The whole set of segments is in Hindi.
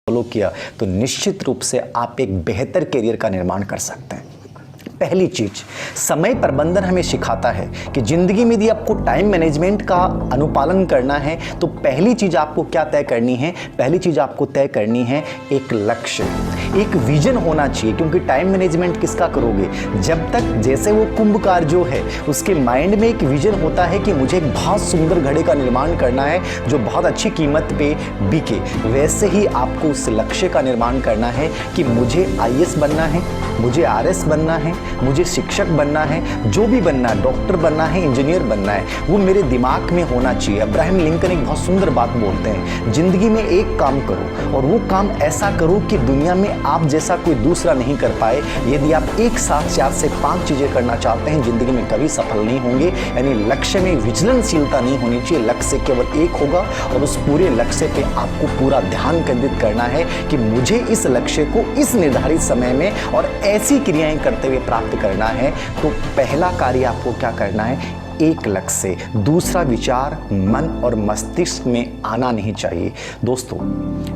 फॉलो किया तो निश्चित रूप से आप एक बेहतर करियर का निर्माण कर सकते हैं। पहली चीज, समय प्रबंधन हमें सिखाता है कि जिंदगी में यदि आपको टाइम मैनेजमेंट का अनुपालन करना है तो पहली चीज आपको क्या तय करनी है? पहली चीज आपको तय करनी है एक लक्ष्य, एक विजन होना चाहिए। क्योंकि टाइम मैनेजमेंट किसका करोगे? जब तक जैसे वो कुंभकार जो है उसके माइंड में एक विजन होता है कि मुझे एक बहुत सुंदर घड़े का निर्माण करना है जो बहुत अच्छी कीमत पे बिके, वैसे ही आपको उस लक्ष्य का निर्माण करना है कि मुझे आईएएस बनना है, मुझे आरएस बनना है, मुझे शिक्षक बनना है, जो भी बनना है, डॉक्टर बनना है, इंजीनियर बनना है, वो मेरे दिमाग में होना चाहिए। अब्राहम लिंकन एक बहुत सुंदर बात बोलते हैं, जिंदगी में एक काम करो और वो काम ऐसा करो कि दुनिया में आप जैसा कोई दूसरा नहीं कर पाए। यदि आप एक साथ 4 से 5 चीजें करना चाहते हैं जिंदगी में कभी सफल नहीं होंगे। यानी लक्ष्य में विजिलेंसशीलता नहीं होनी चाहिए, लक्ष्य केवल एक होगा और उस पूरे लक्ष्य पे आपको पूरा ध्यान केंद्रित करना है कि मुझे इस लक्ष्य को इस निर्धारित समय में और ऐसी क्रियाएं करते हुए प्राप्त करना है। तो पहला कार्य आपको क्या करना है? एक लक्ष्य। दूसरा विचार मन और मस्तिष्क में आना नहीं चाहिए। दोस्तों,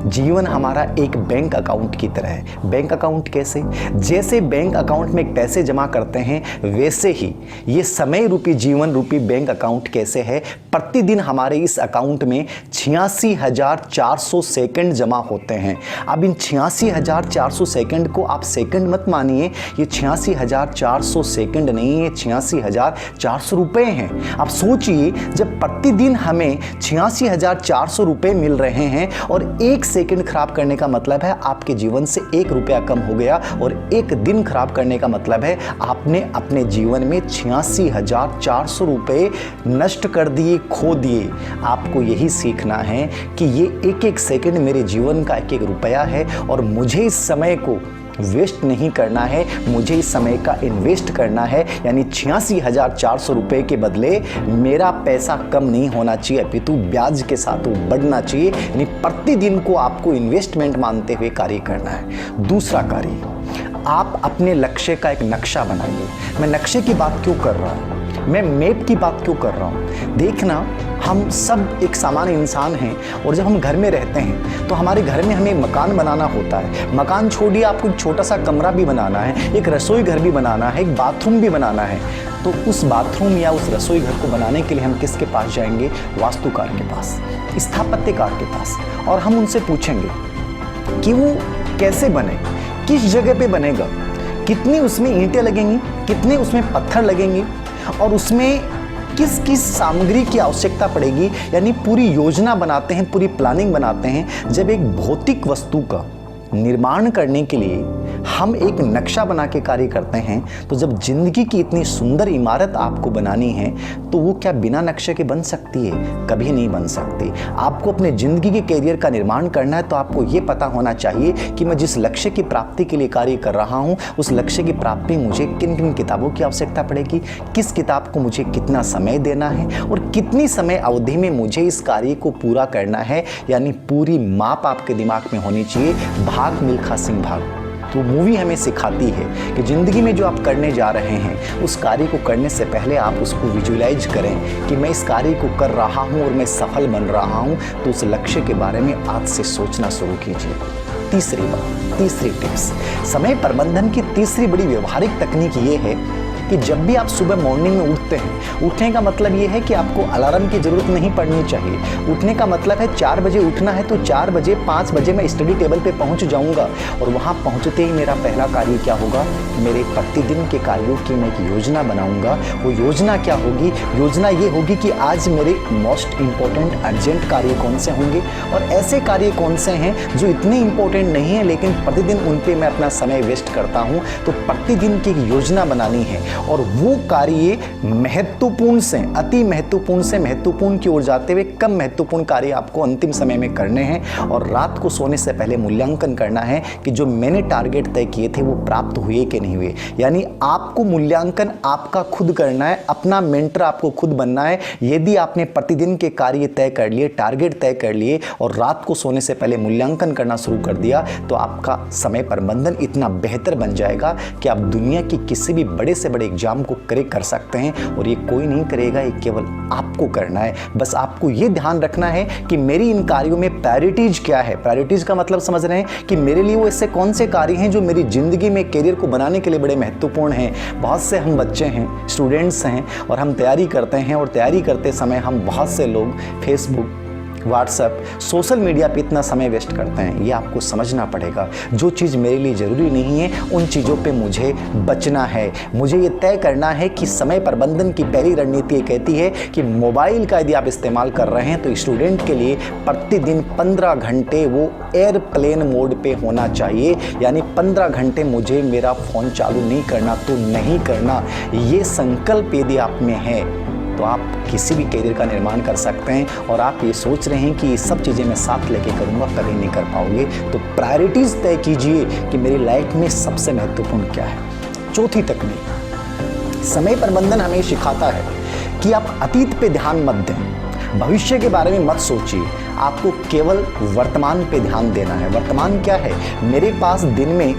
जीवन हमारा एक बैंक अकाउंट की तरह है। बैंक अकाउंट कैसे? जैसे बैंक अकाउंट में पैसे जमा करते हैं वैसे ही ये समय रूपी जीवन रूपी बैंक अकाउंट कैसे है? प्रतिदिन हमारे इस अकाउंट में 86,400 सेकंड जमा होते हैं। अब इन 86,400 सेकंड को आप सेकंड मत मानिए, ये 86,400 सेकंड नहीं है, 86,400 रुपए हैं। आप सोचिए, जब प्रतिदिन हमें 86,400 रुपए मिल रहे हैं और एक सेकंड खराब करने का मतलब है आपके जीवन से 1 रुपया कम हो गया, और एक दिन खराब करने का मतलब है आपने अपने जीवन में 86,400 रुपए नष्ट कर दिए, खो दिए। आपको यही सीखना है कि ये एक एक सेकंड मेरे जीवन का एक एक रुपया है और मुझे इस समय को वेस्ट नहीं करना है, मुझे इस समय का इन्वेस्ट करना है। यानी 86,400 रुपए के बदले मेरा पैसा कम नहीं होना चाहिए, अपितु ब्याज के साथ वो बढ़ना चाहिए। यानी प्रतिदिन को आपको इन्वेस्टमेंट मानते हुए कार्य करना है। दूसरा कार्य, आप अपने लक्ष्य का एक नक्शा बनाइए। मैं नक्शे की बात क्यों कर रहा हूँ, मैं मैप की बात क्यों कर रहा हूँ? देखना, हम सब एक सामान्य इंसान हैं और जब हम घर में रहते हैं तो हमारे घर में हमें मकान बनाना होता है। मकान छोड़िए, आपको एक छोटा सा कमरा भी बनाना है, एक रसोई घर भी बनाना है, एक बाथरूम भी बनाना है। तो उस बाथरूम या उस रसोई घर को बनाने के लिए हम किसके पास जाएंगे? वास्तुकार के पास, स्थापत्यकार के पास, और हम उनसे पूछेंगे कि वो कैसे बने, किस जगह पे बनेगा, कितनी उसमें ईंटें लगेंगी, कितने उसमें पत्थर लगेंगे और उसमें किस किस सामग्री की आवश्यकता पड़ेगी। यानी पूरी योजना बनाते हैं, पूरी प्लानिंग बनाते हैं। जब एक भौतिक वस्तु का निर्माण करने के लिए हम एक नक्शा बना के कार्य करते हैं, तो जब जिंदगी की इतनी सुंदर इमारत आपको बनानी है तो वो क्या बिना नक्शे के बन सकती है? कभी नहीं बन सकती। आपको अपने जिंदगी के करियर का निर्माण करना है तो आपको ये पता होना चाहिए कि मैं जिस लक्ष्य की प्राप्ति के लिए कार्य कर रहा हूँ उस लक्ष्य की प्राप्ति मुझे किन किन किताबों की आवश्यकता पड़ेगी, किस किताब को मुझे कितना समय देना है और कितनी समय अवधि में मुझे इस कार्य को पूरा करना है। यानी पूरी माप आपके दिमाग में होनी चाहिए। भाग मिल्खा सिंह भाग तो मूवी हमें सिखाती है कि ज़िंदगी में जो आप करने जा रहे हैं उस कार्य को करने से पहले आप उसको विजुअलाइज करें कि मैं इस कार्य को कर रहा हूं और मैं सफल बन रहा हूं। तो उस लक्ष्य के बारे में आज से सोचना शुरू कीजिए। तीसरी बात, तीसरी टिप्स, समय प्रबंधन की तीसरी बड़ी व्यवहारिक तकनीक ये है कि जब भी आप सुबह मॉर्निंग में उठते हैं, उठने का मतलब ये है कि आपको अलार्म की ज़रूरत नहीं पड़नी चाहिए। उठने का मतलब है 4 बजे उठना है तो 4 बजे 5 बजे मैं स्टडी टेबल पे पहुंच जाऊंगा और वहां पहुंचते ही मेरा पहला कार्य क्या होगा? मेरे प्रतिदिन के कार्यों की मैं एक योजना बनाऊंगा। वो योजना क्या होगी? योजना ये होगी कि आज मेरे मोस्ट इंपॉर्टेंट अर्जेंट कार्य कौन से होंगे और ऐसे कार्य कौन से हैं जो इतने इंपॉर्टेंट नहीं है लेकिन प्रतिदिन उन पर मैं अपना समय वेस्ट करता हूँ। तो प्रतिदिन की योजना बनानी है और वो कार्य महत्वपूर्ण से अति महत्वपूर्ण से महत्वपूर्ण की ओर जाते हुए कम महत्वपूर्ण कार्य आपको अंतिम समय में करने हैं। और रात को सोने से पहले मूल्यांकन करना है कि जो मैंने टारगेट तय किए थे वो प्राप्त हुए कि नहीं हुए। यानी आपको मूल्यांकन आपका खुद करना है, अपना मेंटर आपको खुद बनना है। यदि आपने प्रतिदिन के कार्य तय कर लिए, टारगेट तय कर लिए और रात को सोने से पहले मूल्यांकन करना शुरू कर दिया तो आपका समय प्रबंधन इतना बेहतर बन जाएगा कि आप दुनिया की किसी भी बड़े से बड़े एग्ज़ाम को क्रैक कर सकते हैं। और ये कोई नहीं करेगा, ये केवल आपको करना है। बस आपको ये ध्यान रखना है कि मेरी इन कार्यों में प्रायोरिटीज़ क्या है। प्रायोरिटीज़ का मतलब समझ रहे हैं कि मेरे लिए वो ऐसे कौन से कार्य हैं जो मेरी ज़िंदगी में करियर को बनाने के लिए बड़े महत्वपूर्ण हैं। बहुत से हम बच्चे हैं, स्टूडेंट्स हैं, और हम तैयारी करते हैं, और तैयारी करते समय हम बहुत से लोग फेसबुक, व्हाट्सएप, सोशल मीडिया पे इतना समय वेस्ट करते हैं। ये आपको समझना पड़ेगा। जो चीज़ मेरे लिए ज़रूरी नहीं है उन चीज़ों पे मुझे बचना है। मुझे ये तय करना है कि समय प्रबंधन की पहली रणनीति ये कहती है कि मोबाइल का यदि आप इस्तेमाल कर रहे हैं तो स्टूडेंट के लिए प्रतिदिन 15 घंटे वो एयरप्लेन मोड पे होना चाहिए। यानी 15 घंटे मुझे मेरा फ़ोन चालू नहीं करना तो नहीं करना। ये संकल्प यदि आप में है तो आप किसी भी करियर का निर्माण कर सकते हैं। और आप ये सोच रहे हैं कि ये सब चीज़ें मैं साथ लेके करूँगा, कभी नहीं कर पाओगे। तो प्रायोरिटीज़ तय कीजिए कि मेरी लाइफ में सबसे महत्वपूर्ण क्या है। चौथी तकनीक, समय प्रबंधन हमें सिखाता है कि आप अतीत पे ध्यान मत दें, भविष्य के बारे में मत सोचिए, आपको केवल वर्तमान पे ध्यान देना है। वर्तमान क्या है? मेरे पास दिन में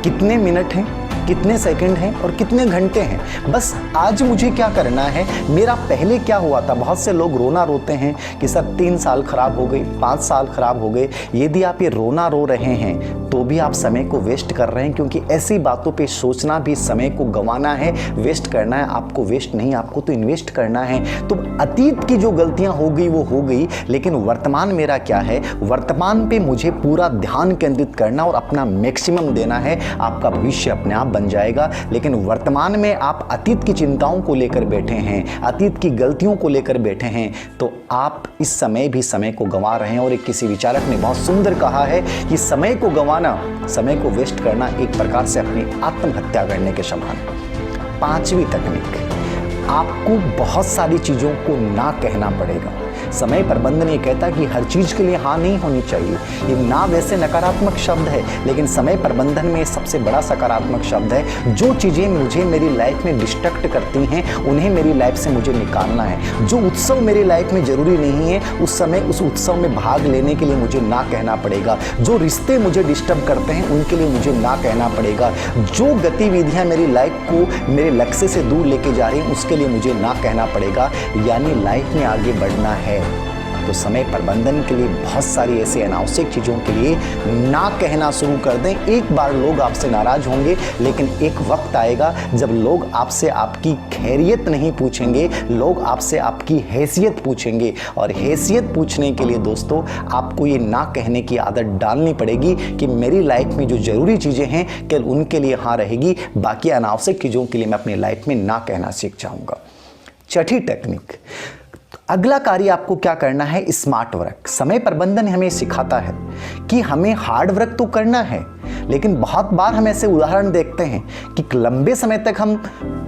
कितने मिनट हैं, कितने सेकंड हैं और कितने घंटे हैं। बस आज मुझे क्या करना है, मेरा पहले क्या हुआ था। बहुत से लोग रोना रोते हैं कि सर 3 साल खराब हो गई, 5 साल खराब हो गए। यदि आप ये रोना रो रहे हैं तो भी आप समय को वेस्ट कर रहे हैं, क्योंकि ऐसी बातों पे सोचना भी समय को गंवाना है, वेस्ट करना है। आपको वेस्ट नहीं, आपको तो इन्वेस्ट करना है। तो अतीत की जो गलतियां हो गई वो हो गई, लेकिन वर्तमान मेरा क्या है, वर्तमान पे मुझे पूरा ध्यान केंद्रित करना और अपना मैक्सिमम देना है। आपका भविष्य अपने आप बन जाएगा। लेकिन वर्तमान में आप अतीत की चिंताओं को लेकर बैठे हैं, अतीत की गलतियों को लेकर बैठे हैं, तो आप इस समय भी समय को गंवा रहे हैं। और एक किसी विचारक ने बहुत सुंदर कहा है कि समय को गंवाना, समय को वेस्ट करना एक प्रकार से अपनी आत्महत्या करने के समान है। 5वीं तकनीक, आपको बहुत सारी चीज़ों को ना कहना पड़ेगा। समय प्रबंधन ये कहता है कि हर चीज़ के लिए हाँ नहीं होनी चाहिए। ये ना वैसे नकारात्मक शब्द है, लेकिन समय प्रबंधन में सबसे बड़ा सकारात्मक शब्द है। जो चीज़ें मुझे मेरी लाइफ में डिस्ट्रैक्ट करती हैं उन्हें मेरी लाइफ से मुझे निकालना है। जो उत्सव मेरी लाइफ में ज़रूरी नहीं है उस समय उस उत्सव में भाग लेने के लिए मुझे ना कहना पड़ेगा। जो रिश्ते मुझे डिस्टर्ब करते हैं उनके लिए मुझे ना कहना पड़ेगा। जो गतिविधियाँ मेरी लाइफ को मेरे लक्ष्य से दूर लेके जा रही हैं उसके लिए मुझे ना कहना पड़ेगा। यानी लाइफ में आगे बढ़ना है तो समय प्रबंधन के लिए बहुत सारी ऐसी अनावश्यक चीज़ों के लिए ना कहना शुरू कर दें। एक बार लोग आपसे नाराज़ होंगे, लेकिन एक वक्त आएगा जब लोग आपसे आपकी खैरियत नहीं पूछेंगे, लोग आपसे आपकी हैसियत पूछेंगे। और हैसियत पूछने के लिए दोस्तों आपको ये ना कहने की आदत डालनी पड़ेगी कि मेरी लाइफ में जो ज़रूरी चीज़ें हैं केवल उनके लिए हाँ रहेगी, बाकी अनावश्यक चीज़ों के लिए मैं अपनी लाइफ में ना कहना सीख जाऊँगा। छठी टेक्निक, अगला कार्य आपको क्या करना है, स्मार्ट वर्क। समय प्रबंधन हमें सिखाता है कि हमें हार्ड वर्क तो करना है, लेकिन बहुत बार हम ऐसे उदाहरण देखते हैं कि लंबे समय तक हम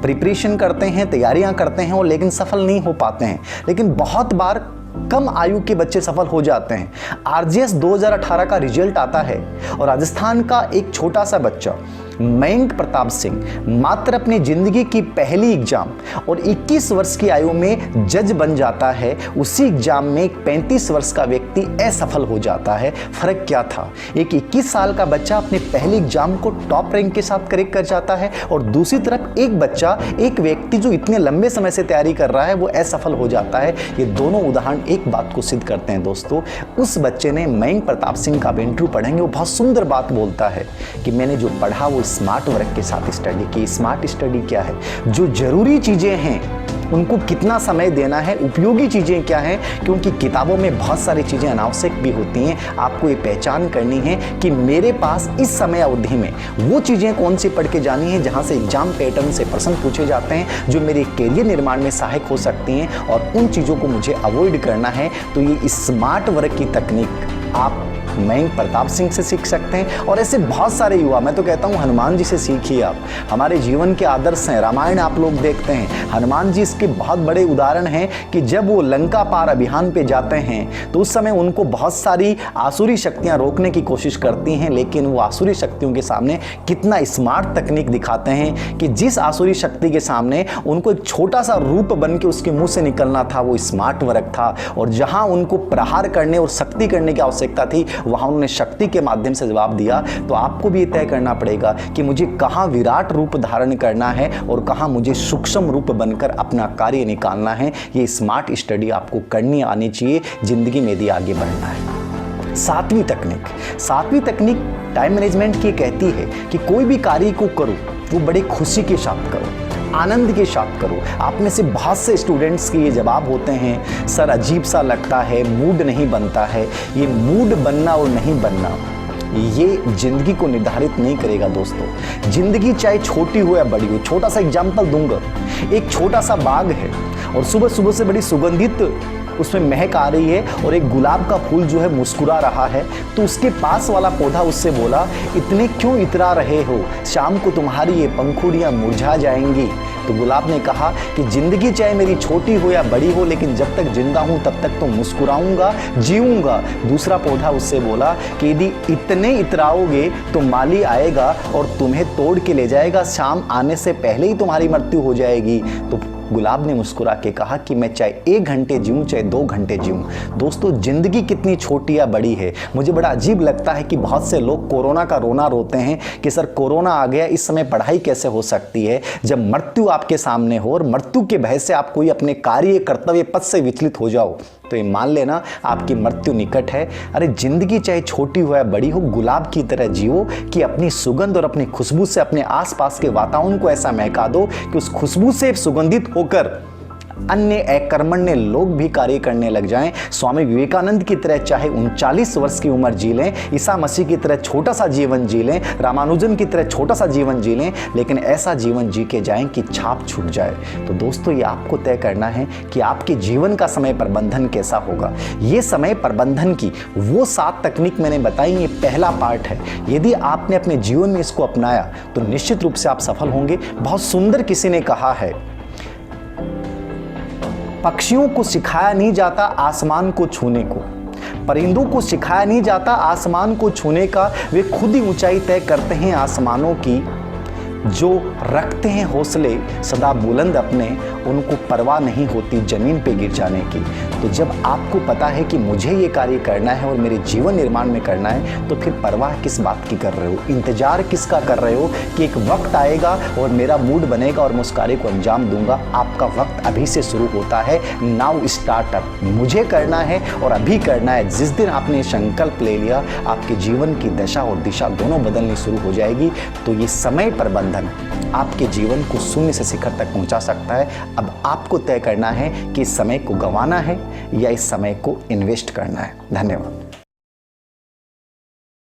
प्रिपरेशन करते हैं, तैयारियां करते हैं और लेकिन सफल नहीं हो पाते हैं। लेकिन बहुत बार कम आयु के बच्चे सफल हो जाते हैं। आरजीएस 2018 का रिजल्ट आता है और राजस्थान का एक छोटा सा बच्चा मयंक प्रताप सिंह मात्र अपनी जिंदगी की पहली एग्जाम और 21 वर्ष की आयु में जज बन जाता है। उसी एग्जाम में एक 35 वर्ष का व्यक्ति असफल हो जाता है। फर्क क्या था? एक 21 साल का बच्चा अपने पहले एग्जाम को टॉप रैंक के साथ क्रैक कर जाता है और दूसरी तरफ एक बच्चा, एक व्यक्ति जो इतने लंबे समय से तैयारी कर रहा है वो असफल हो जाता है। ये दोनों उदाहरण एक बात को सिद्ध करते हैं दोस्तों। उस बच्चे ने, मयंक प्रताप सिंह का इंटरव्यू पढ़ेंगे, वो बहुत सुंदर बात बोलता है कि मैंने जो पढ़ा वो स्मार्ट वर्क के साथ स्टडी की। स्मार्ट स्टडी क्या है? जो जरूरी चीजें हैं उनको कितना समय देना है, उपयोगी चीजें क्या हैं, क्योंकि किताबों में बहुत सारी चीजें अनावश्यक भी होती हैं। आपको ये पहचान करनी है कि मेरे पास इस समय अवधि में वो चीजें कौन सी पढ़ के जानी है जहां से एग्जाम पैटर्न से प्रश्न पूछे जाते हैं जो मेरे कैरियर निर्माण में सहायक हो सकती हैं, और उन चीजों को मुझे अवॉइड करना है। तो ये स्मार्ट वर्क की तकनीक आप मयंक प्रताप सिंह से सीख सकते हैं और ऐसे बहुत सारे युवा, मैं तो कहता हूँ हनुमान जी से सीखिए। आप हमारे जीवन के आदर्श हैं। रामायण आप लोग देखते हैं, हनुमान जी इसके बहुत बड़े उदाहरण हैं कि जब वो लंका पार अभियान पे जाते हैं तो उस समय उनको बहुत सारी आसुरी शक्तियां रोकने की कोशिश करती हैं, लेकिन वो आसुरी शक्तियों के सामने कितना स्मार्ट तकनीक दिखाते हैं कि जिस आसुरी शक्ति के सामने उनको एक छोटा सा रूप बन के उसके मुंह से निकलना था वो स्मार्ट वर्क था, और जहां उनको प्रहार करने और शक्ति करने की आवश्यकता थी वहाँ उन्होंने शक्ति के माध्यम से जवाब दिया। तो आपको भी ये तय करना पड़ेगा कि मुझे कहाँ विराट रूप धारण करना है और कहाँ मुझे सूक्ष्म रूप बनकर अपना कार्य निकालना है। ये स्मार्ट स्टडी आपको करनी आनी चाहिए ज़िंदगी में यदि आगे बढ़ना है। सातवीं तकनीक टाइम मैनेजमेंट की कहती है कि कोई भी कार्य को करो वो बड़े खुशी के साथ करो, आनंद के साथ करो। आप में से बहुत से स्टूडेंट्स के ये जवाब होते हैं, सर अजीब सा लगता है, मूड नहीं बनता है। ये मूड बनना और नहीं बनना ये जिंदगी को निर्धारित नहीं करेगा दोस्तों। जिंदगी चाहे छोटी हो या बड़ी हो, छोटा सा एग्जाम्पल दूंगा। एक छोटा सा बाग है और सुबह सुबह से बड़ी सुगंधित उसमें महक आ रही है और एक गुलाब का फूल जो है मुस्कुरा रहा है। तो उसके पास वाला पौधा उससे बोला, इतने क्यों इतरा रहे हो, शाम को तुम्हारी ये पंखुड़ियाँ मुरझा जाएंगी। तो गुलाब ने कहा कि ज़िंदगी चाहे मेरी छोटी हो या बड़ी हो, लेकिन जब तक जिंदा हूँ तब तक तो मुस्कुराऊंगा, जीऊंगा। दूसरा पौधा उससे बोला कि यदि इतने इतराओगे तो माली आएगा और तुम्हें तोड़ के ले जाएगा, शाम आने से पहले ही तुम्हारी मृत्यु हो जाएगी। तो गुलाब ने मुस्कुरा के कहा कि मैं चाहे 1 घंटे जीऊँ चाहे 2 घंटे जीऊँ। दोस्तों ज़िंदगी कितनी छोटी या बड़ी है। मुझे बड़ा अजीब लगता है कि बहुत से लोग कोरोना का रोना रोते हैं कि सर कोरोना आ गया, इस समय पढ़ाई कैसे हो सकती है, जब मृत्यु आपके सामने हो और मृत्यु के भय से आप कोई अपने कार्य कर्तव्य पथ से विचलित हो जाओ तो ये मान लेना आपकी मृत्यु निकट है। अरे ज़िंदगी चाहे छोटी हो या बड़ी हो, गुलाब की तरह जियो कि अपनी सुगंध और अपनी खुशबू से अपने आसपास के वातावरण को ऐसा महका दो कि उस खुशबू से सुगंधित होकर अन्य अकर्मण्य लोग भी कार्य करने लग जाएं। स्वामी विवेकानंद की तरह चाहे 39 वर्ष की उम्र जी लें, ईसा मसीह की तरह छोटा सा जीवन जी लें, रामानुजन की तरह छोटा सा जीवन जी लें, लेकिन ऐसा जीवन जी के जाएं कि छाप छूट जाए। तो दोस्तों ये आपको तय करना है कि आपके जीवन का समय प्रबंधन कैसा होगा। ये समय प्रबंधन की वो 7 तकनीक मैंने बताई, ये पहला पार्ट है। यदि आपने अपने जीवन में इसको अपनाया तो निश्चित रूप से आप सफल होंगे। बहुत सुंदर किसी ने कहा है, पक्षियों को सिखाया नहीं जाता आसमान को छूने को, परिंदों को सिखाया नहीं जाता आसमान को छूने का, वे खुद ही ऊंचाई तय करते हैं आसमानों की। जो रखते हैं हौसले सदा बुलंद अपने, उनको परवाह नहीं होती ज़मीन पे गिर जाने की। तो जब आपको पता है कि मुझे ये कार्य करना है और मेरे जीवन निर्माण में करना है, तो फिर परवाह किस बात की कर रहे हो, इंतजार किसका कर रहे हो कि एक वक्त आएगा और मेरा मूड बनेगा और मैं उस कार्य को अंजाम दूंगा। आपका वक्त अभी से शुरू होता है। नाउ स्टार्ट अप, मुझे करना है और अभी करना है। जिस दिन आपने संकल्प ले लिया, आपके जीवन की दशा और दिशा दोनों बदलनी शुरू हो जाएगी। तो ये समय प्रबंधन आपके जीवन को शून्य से शिखर तक पहुंचा सकता है। अब आपको तय करना है कि इस समय को गंवाना है या इस समय को इन्वेस्ट करना है। धन्यवाद।